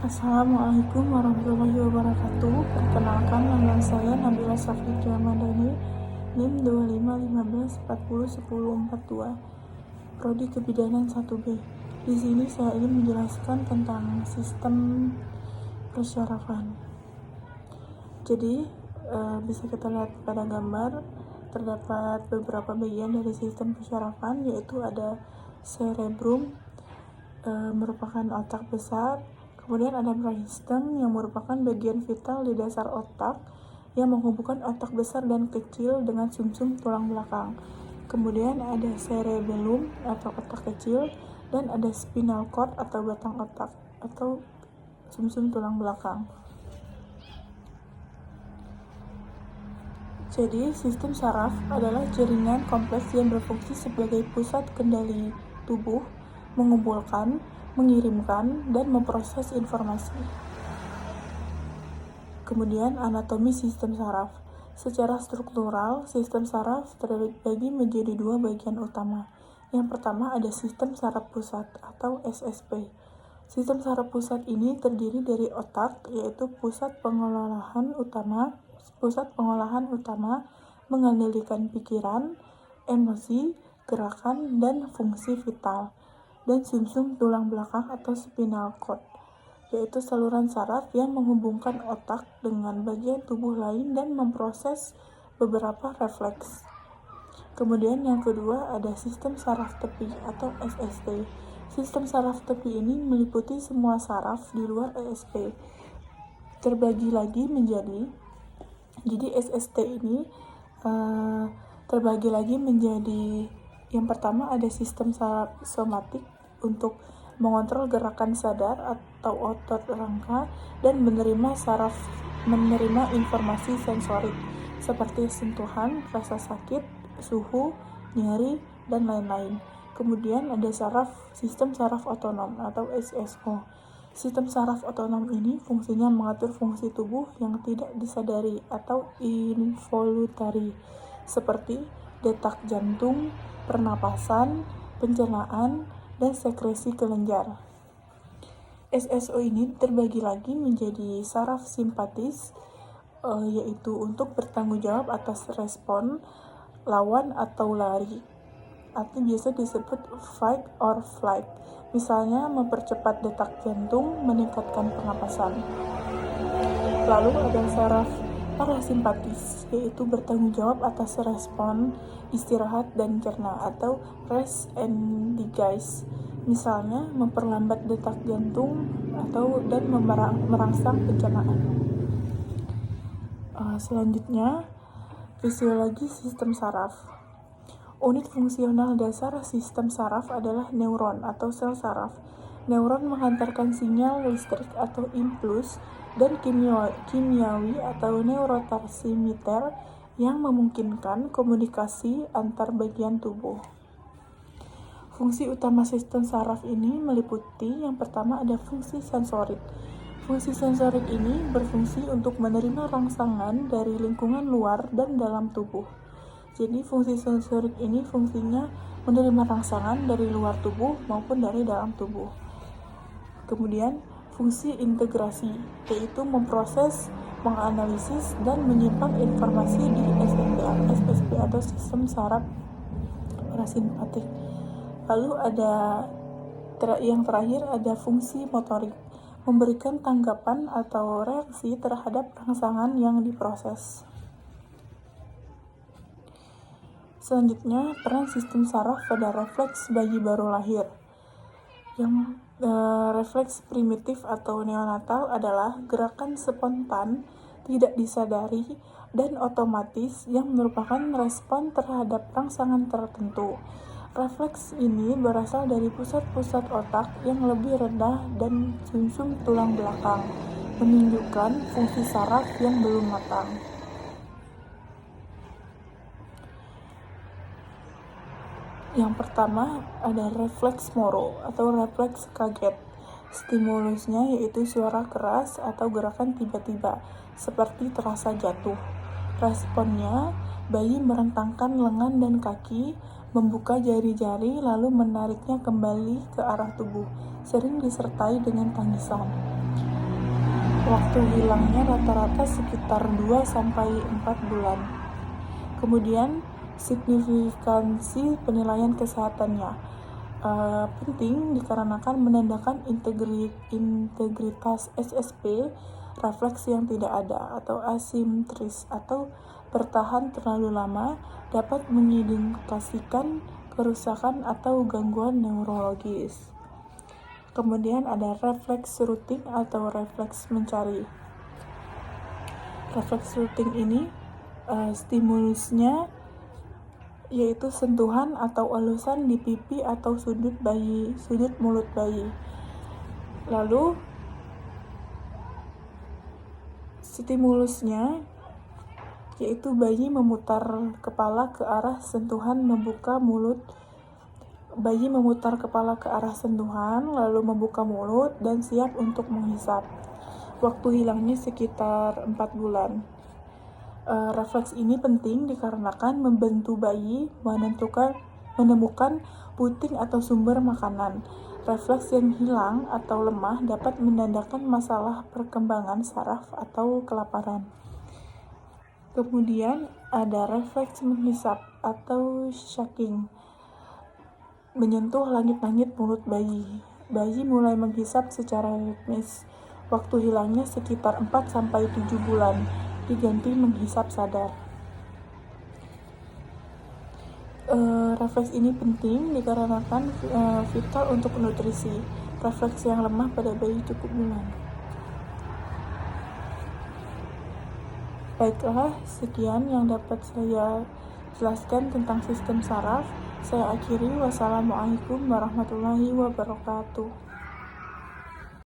Assalamualaikum warahmatullahi wabarakatuh. Perkenalkan, nama saya Nabila Safitria Madani, NIM 2515401042, Prodi Kebidanan 1B. Di sini saya ingin menjelaskan tentang sistem persyarafan. Jadi, bisa kita lihat pada gambar, terdapat beberapa bagian dari sistem persyarafan, yaitu ada cerebrum, merupakan otak besar. Kemudian ada brainstem yang merupakan bagian vital di dasar otak yang menghubungkan otak besar dan kecil dengan sumsum tulang belakang. Kemudian ada cerebellum atau otak kecil, dan ada spinal cord atau batang otak atau sumsum tulang belakang. Jadi, sistem saraf adalah jaringan kompleks yang berfungsi sebagai pusat kendali tubuh, mengumpulkan, mengirimkan, dan memproses informasi. Kemudian, anatomi sistem saraf. Secara struktural, sistem saraf terbagi menjadi dua bagian utama. Yang pertama ada sistem saraf pusat atau SSP. Sistem saraf pusat ini terdiri dari otak, yaitu pusat pengolahan utama mengendalikan pikiran, emosi, gerakan, dan fungsi vital, dan sumsum tulang belakang atau spinal cord, yaitu saluran saraf yang menghubungkan otak dengan bagian tubuh lain dan memproses beberapa refleks. Kemudian yang kedua ada sistem saraf tepi atau SST. Sistem saraf tepi ini meliputi semua saraf di luar ESP. Terbagi lagi jadi SST ini terbagi lagi menjadi, yang pertama ada sistem saraf somatik untuk mengontrol gerakan sadar atau otot rangka dan menerima informasi sensorik seperti sentuhan, rasa sakit, suhu, nyeri, dan lain-lain. Kemudian ada sistem saraf otonom atau SSO. Sistem saraf otonom ini fungsinya mengatur fungsi tubuh yang tidak disadari atau involuntary, seperti detak jantung, pernapasan, pencernaan, dan sekresi kelenjar. SSO ini terbagi lagi menjadi saraf simpatis, yaitu untuk bertanggung jawab atas respon lawan atau lari, atau biasa disebut fight or flight. Misalnya mempercepat detak jantung, meningkatkan pernapasan. Lalu ada saraf parasimpatis, yaitu bertanggung jawab atas respon istirahat dan cerna atau rest and digest. Misalnya memperlambat detak jantung dan merangsang pencernaan. Selanjutnya, fisiologi sistem saraf. Unit fungsional dasar sistem saraf adalah neuron atau sel saraf. Neuron menghantarkan sinyal listrik atau impuls dan kimiawi atau neurotransmitter yang memungkinkan komunikasi antar bagian tubuh. Fungsi utama sistem saraf ini meliputi yang pertama ada fungsi sensorik. Fungsi sensorik ini berfungsi untuk menerima rangsangan dari lingkungan luar dan dalam tubuh. Jadi fungsi sensorik ini fungsinya menerima rangsangan dari luar tubuh maupun dari dalam tubuh. Kemudian fungsi integrasi, yaitu memproses, menganalisis, dan menyimpan informasi di SSP atau sistem saraf parasimpatik. Lalu yang terakhir ada fungsi motorik, memberikan tanggapan atau reaksi terhadap rangsangan yang diproses. Selanjutnya, peran sistem saraf pada refleks bayi baru lahir. Yang refleks primitif atau neonatal adalah gerakan spontan, tidak disadari, dan otomatis yang merupakan respon terhadap rangsangan tertentu. Refleks ini berasal dari pusat-pusat otak yang lebih rendah dan sumsum tulang belakang, menunjukkan fungsi saraf yang belum matang. Yang pertama ada refleks moro atau refleks kaget. Stimulusnya yaitu suara keras atau gerakan tiba-tiba, seperti terasa jatuh. Responnya, bayi merentangkan lengan dan kaki, membuka jari-jari lalu menariknya kembali ke arah tubuh, sering disertai dengan tangisan. Waktu hilangnya rata-rata sekitar 2-4 bulan. Kemudian, signifikansi penilaian kesehatannya penting dikarenakan menandakan integritas SSP, refleks yang tidak ada atau asimetris atau bertahan terlalu lama dapat mengindikasikan kerusakan atau gangguan neurologis. Kemudian ada refleks routing atau refleks mencari. Refleks routing ini stimulusnya yaitu sentuhan atau elusan di pipi atau sudut mulut bayi. Lalu stimulusnya yaitu bayi memutar kepala ke arah sentuhan, bayi memutar kepala ke arah sentuhan, lalu membuka mulut dan siap untuk menghisap. Waktu hilangnya sekitar 4 bulan. Refleks ini penting dikarenakan membantu bayi menemukan puting atau sumber makanan. Refleks yang hilang atau lemah dapat menandakan masalah perkembangan saraf atau kelaparan. Kemudian ada refleks menghisap atau sucking. Menyentuh langit-langit mulut bayi. Bayi mulai menghisap secara ritmis. Waktu hilangnya sekitar 4-7 bulan. Diganti menghisap sadar. Refleks ini penting dikarenakan vital untuk nutrisi. Refleks yang lemah pada bayi cukup bulan. Baiklah, sekian yang dapat saya jelaskan tentang sistem saraf. Saya akhiri. Wassalamualaikum warahmatullahi wabarakatuh.